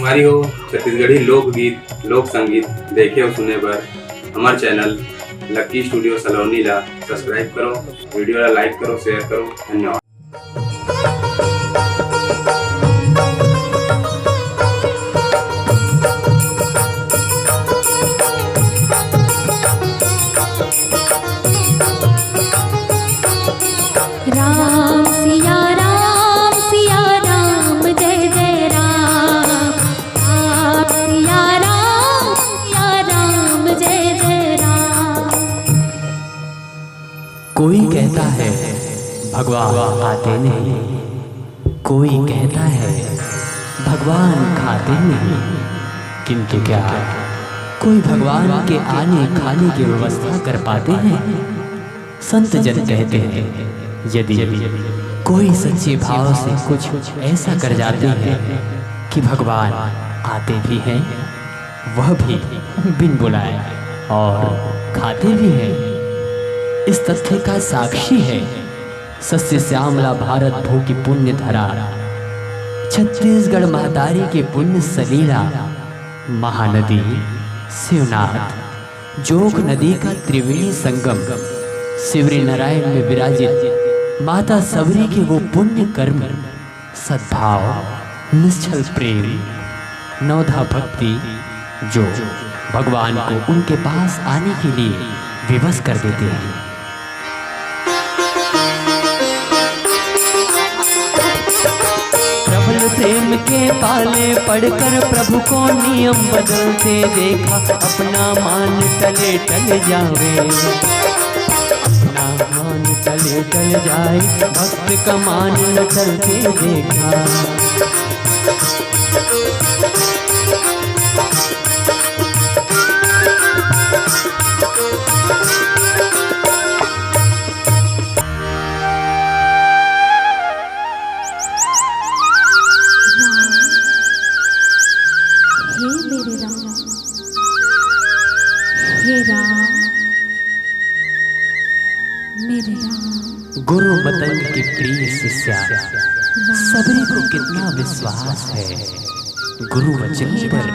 तुम्हारी हो छत्तीसगढ़ी लोकगीत लोक संगीत देखे और सुने बर हमारे चैनल लक्की स्टूडियो सलोनी ला सब्सक्राइब करो, वीडियो ला लाइक करो, शेयर करो। धन्यवाद। राम सिया राम जय जय राम। सिया राम जय जय राम। कोई कहता है भगवान आते नहीं, कोई कहता है भगवान खाते नहीं, किंतु क्या कोई भगवान के आने खाने की व्यवस्था कर पाते हैं? संत जन कहते हैं यदि कोई सच्चे भाव से कुछ ऐसा कर जाते हैं कि भगवान आते भी हैं, वह भी बिन बुलाए और खाते भी हैं। इस तथ्य का साक्षी है सस्य श्यामला भारत भू की पुण्य धरा, छत्तीसगढ़ महतारी के पुण्य सलीला, महानदी शिवनाथ जोग नदी का त्रिवेणी संगम, शिवरी नारायण में विराजित माता सबरी के वो पुण्य कर्म, सद्भाव, निश्चल प्रेम, नवधा भक्ति जो भगवान को उनके पास आने के लिए विवश कर देते हैं। प्रबल प्रेम के पाले पढ़कर प्रभु को नियम बदलते देखा, अपना मान टले टल जावे, मान टले टल जाए, भक्त का मान न टलते देखा। गुरु मतंग के प्रिय शिष्या सबरी को कितना विश्वास है गुरु वचन पर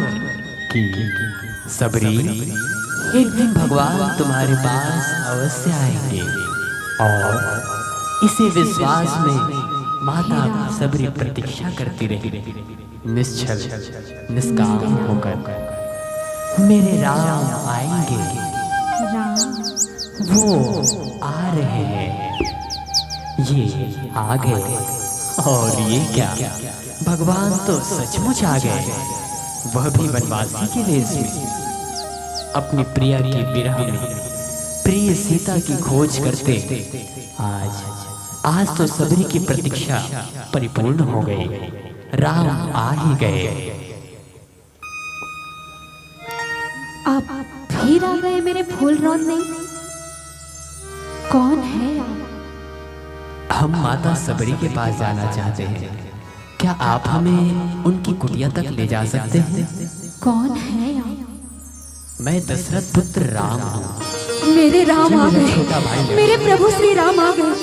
कि सबरी एक दिन भगवान तुम्हारे पास अवश्य आएंगे, और इसी विश्वास में माता सबरी प्रतीक्षा करती रही, निश्चल निष्काम होकर मेरे राम आएंगे। वो आ रहे हैं, ये आ गए, और ये क्या भगवान तो सचमुच आ गए, वह भी वनवासी के वेश में, अपनी प्रिया की विरह में प्रिय सीता की खोज करते। आज तो सबरी की प्रतीक्षा परिपूर्ण हो गई, राम आ ही गए। आप फिर आ गए मेरे फूल रौंदने, कौन है आप? हम माता सबरी के पास जाना चाहते हैं, क्या आप हमें उनकी कुटिया तक ले जा सकते हैं? कौन है आप? मैं दशरथ पुत्र राम हूँ। मेरे राम आ गए, छोटा भाई मेरे प्रभु श्री राम आ गए,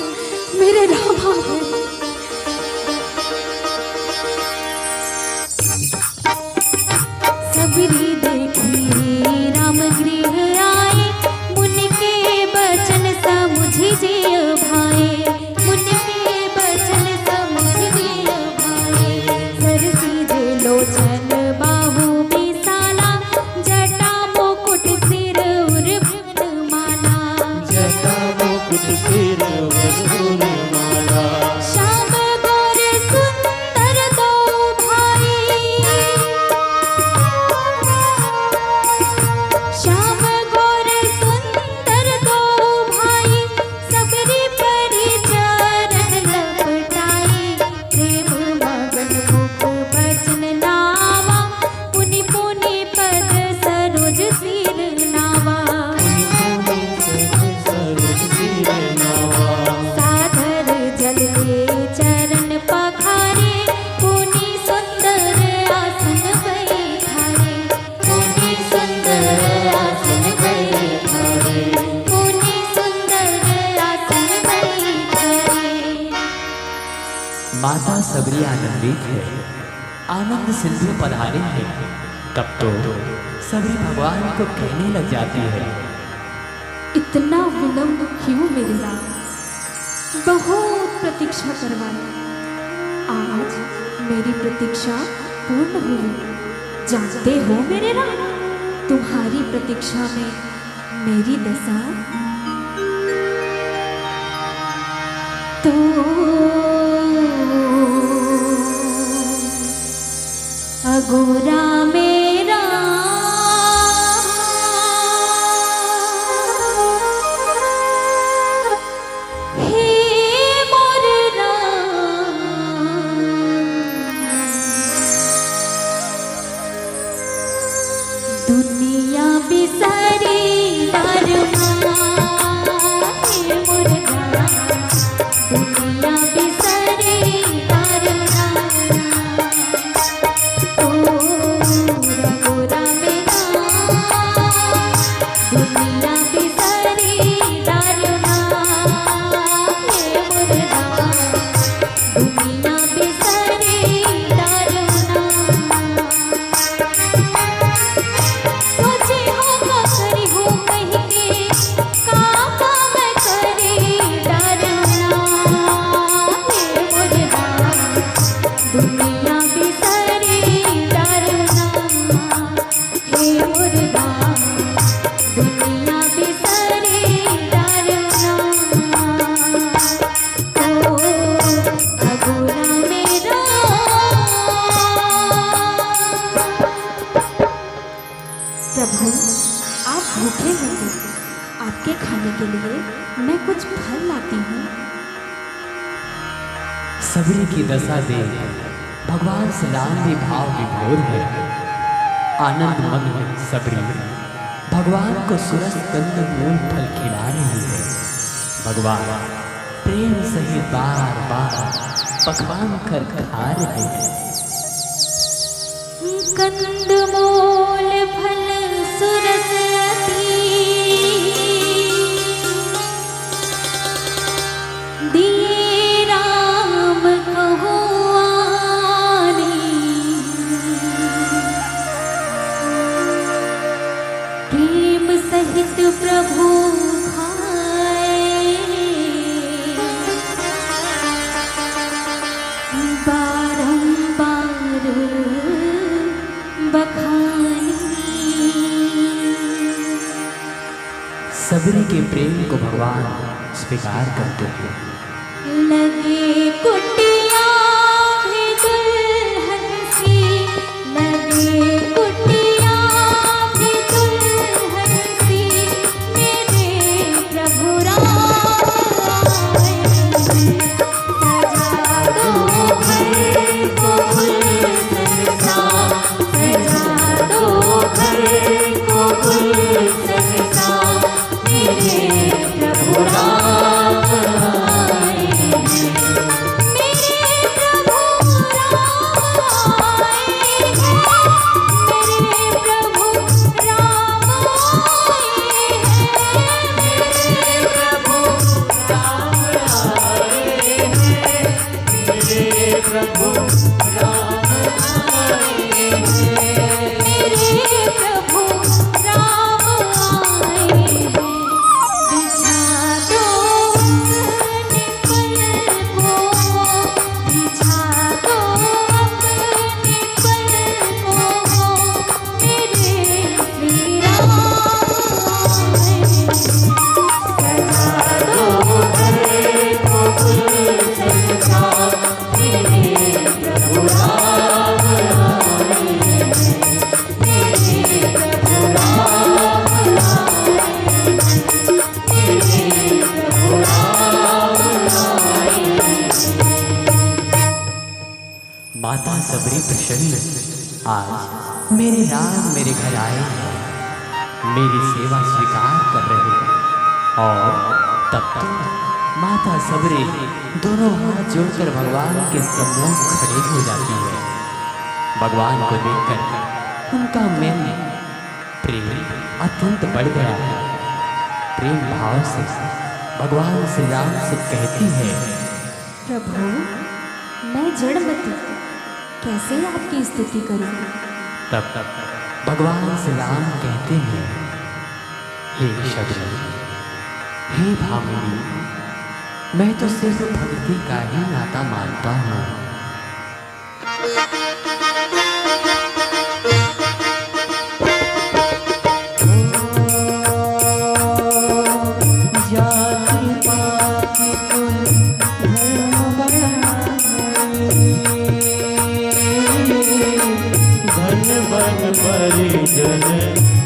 मेरे राम आ गए। सबरी देखी राम गृह आए, मुन के बचन समुझ जिय भाए, मुन के बचन समुझ जिय भाए। सरसी जे लोचन बाहु विशाला, जटा मुकुट सिर उर माला, जटा मुकुट सिर उर माला। श्याम गोर सुंदर दो भाई, श्याम गोर सुंदर दो भाई, सबरी परि चरण लपटाई। प्रेम मगन मुख बचन नावा, पुनि पुनि पद सरोज सिर नावा। साधर जल के चरण पखारे, पुनि सुंदर आसन बैठारे, पुनि सुंदर आसन बैठारे, पुनि सुंदर आसन बैठारे। माता सबरी आनंदित है, आनंद सिंधु पधारे हैं, तब तो सबरी भगवान को कहने लग जाती है, इतना विलंब क्यों मेरे राम, बहुत प्रतीक्षा करवाई, आज मेरी प्रतीक्षा पूर्ण हुई। जानते हो मेरे राम, तुम्हारी प्रतीक्षा में मेरी दशा तो अगोरा मेरा हे मोर राम, दुनिया बिसरी दरमा, हे मोर राम, दुनिया बिसरी दरमा, गोरा मेरा दुनिया बिसरी दरमा, हे मोर राम, दुनिया बिसरी दरमा। सोची हो करी हो कहीं के काका मैं करी डरना, हे मोर राम, दुनिया बिसरी डरना, हे मोर राम, दुनिया बिसरी डरना, ओ अगोरा मेरा। प्रभु आप भूखे होंगे, आपके खाने के लिए मैं कुछ फल लाती हूँ। सबरी की दशा देख भगवान श्री राम भी भाव विभोर है। आनंद मग्न सबरी भगवान को सुरस कंद मूल फल खिला रही है। भगवान प्रेम सहित बार बार पकवान कर खा रहे हैं। कंदमूल फल सुरस अति दिए राम कहो आनी, प्रेम सहित प्रभु खाए, बारंबार बखानी। सबरी के प्रेम को भगवान स्वीकार करते हैं। लगे कुटिया भी दुल्हन सी, लगे कुटिया भी दुल्हन सी, मेरे प्रभु राम आए, सजा दो घर को गुलशन सा, सजा दो घर को गुलशन सा, मेरे प्रभु राम आए, मेरे प्रभु राम आए, मेरे प्रभु राम आए, मेरे प्रभु राम आए, मेरे प्रभु राम आए, मेरे प्रभु राम आए, बिछा दो अपने पलकों, बिछा दो अपने पलकों, मेरे श्री राम आए, सजा दो घर को गुलशन सा, मेरे प्रभु राम आए, मेरे प्रभु राम आए, मेरे प्रभु राम आए। माता सबरी प्रसन्न आज मेरे राम मेरे घर आए हैं, मेरी सेवा स्वीकार कर रहे हैं। और तब तो माता सबरी दोनों हाथ जोड़कर भगवान के सम्मुख खड़े हो जाती है। भगवान को देखकर उनका मन प्रेम अत्यंत बढ़ गया है। प्रेम भाव से भगवान श्री राम से कहती है, प्रभु मैं जड़मती कैसे आपकी स्तुति करूं? तब भगवान श्री राम कहते हैं, हे शबरी, हे भामिनी, मैं तो सिर्फ भक्ति का ही नाता मानता हूँ। परिजन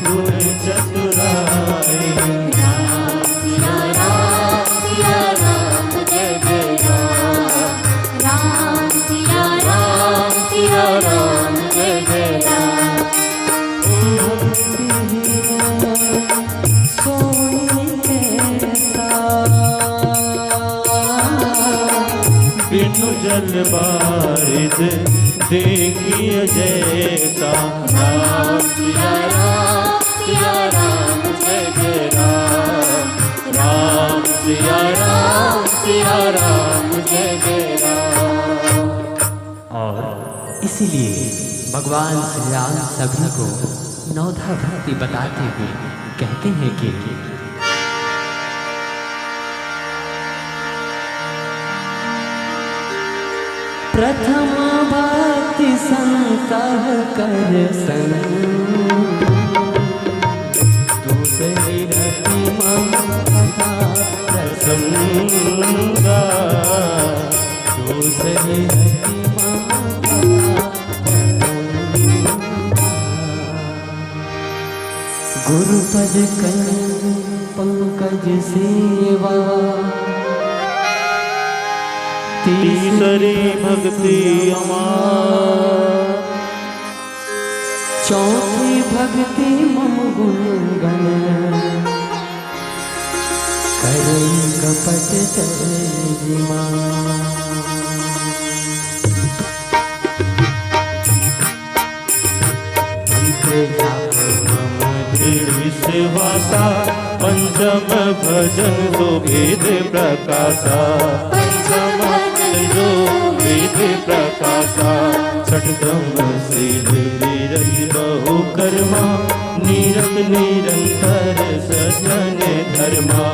गुण चतुराई, राम सिया राम जय जय राम, राम सिया राम जय जय राम। बिनु जल बारिद देखिए जैसा, राम सिया राम जय जय राम, राम सिया राम जय जय राम। और इसीलिए भगवान श्री राम सभी को नौधा भक्ति बताते हुए कहते हैं कि प्रथम भक्ति संकह कर संग, दूसरी रति ममता प्रसंगा, दूसरी रति ममता प्रसंगा। गुरुपद कं पंकज सेवा, तीसरी भक्ति अमार, चौथी भक्ति मम गुणगण, करई कपट तर्जिमा। विश्वासा पंचम भजन तो भेद प्रकाशा, पंचम जो वेद प्रकाशा। छठम शील वीरति बहु कर्मा, नीरत निरंतर सजन धर्मा,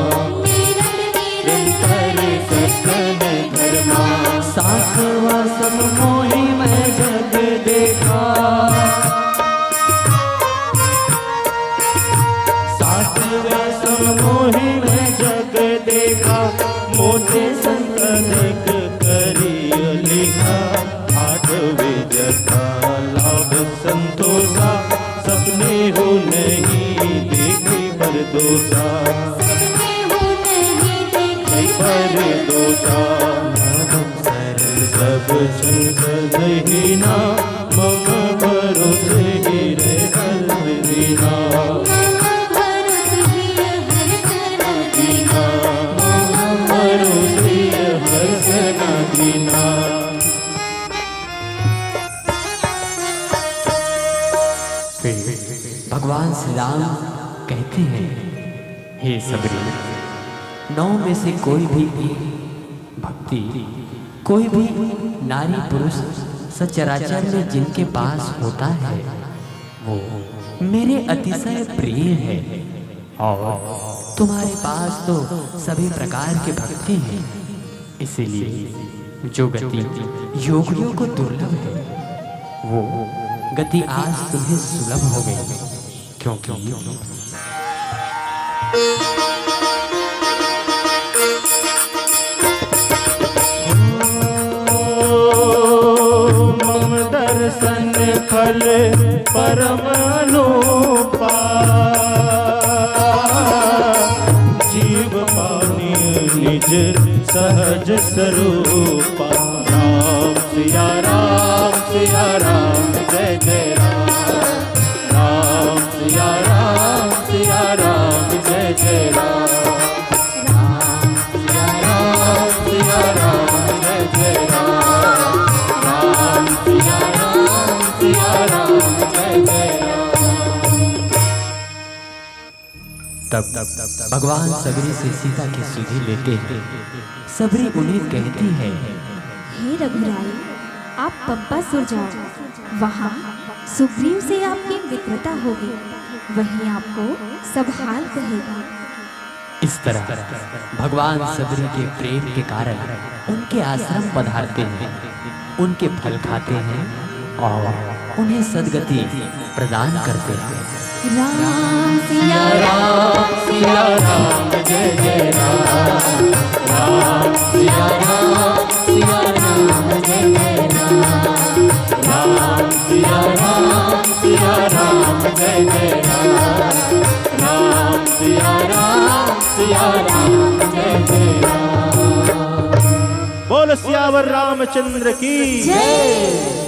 निरंतर सजन धर्मा। सातवा सब मोहि मैं जग देखा, सातवा सब मोहि मैं जग देखा, मोते संत देख करिय लिखा। आठवें जथा लाभ संतोषा, सपने हो नहीं देखे पर दोषा, पर दोषा। सब संसदहीना, मम भरोसे हीरे हरदीना, भगवान श्री राम कहते हैं, हे सबरी, नौ में से कोई भी भक्ति, कोई भी नारी पुरुष सचराचर में जिनके पास होता है वो मेरे अतिशय प्रिय है। और तुम्हारे पास तो सभी प्रकार के भक्ति हैं, इसीलिए जो गति योगियों को दुर्लभ है वो गति आज तुम्हें सुलभ हो गई, क्योंकि मम दर्शन फल परम अनूपा, जीव पानी निज सहज स्वरूपा। राम सिया राम जय जय राम, राम सिया राम जय जय राम, राम सिया राम जय जय राम, राम सिया राम जय जय राम। तब भगवान सबरी से सीता की सुधि लेते हैं। सबरी उन्हें कहती है, हे रघुराई, आप पंपासुर जाओ, वहाँ सुग्रीव से आपकी मित्रता होगी, वही आपको सब हाल कहेगा। इस तरह भगवान सबरी के प्रेम के कारण उनके आश्रम पधारते हैं, उनके फल खाते हैं और उन्हें सद्गति प्रदान करते हैं। राम सिया सिया राम जय जय राम, राम सिया राम जय जय राम, राम सिया राम जय जय राम, राम सिया राम जय जय राम। बोल सियावर रामचंद्र की जय।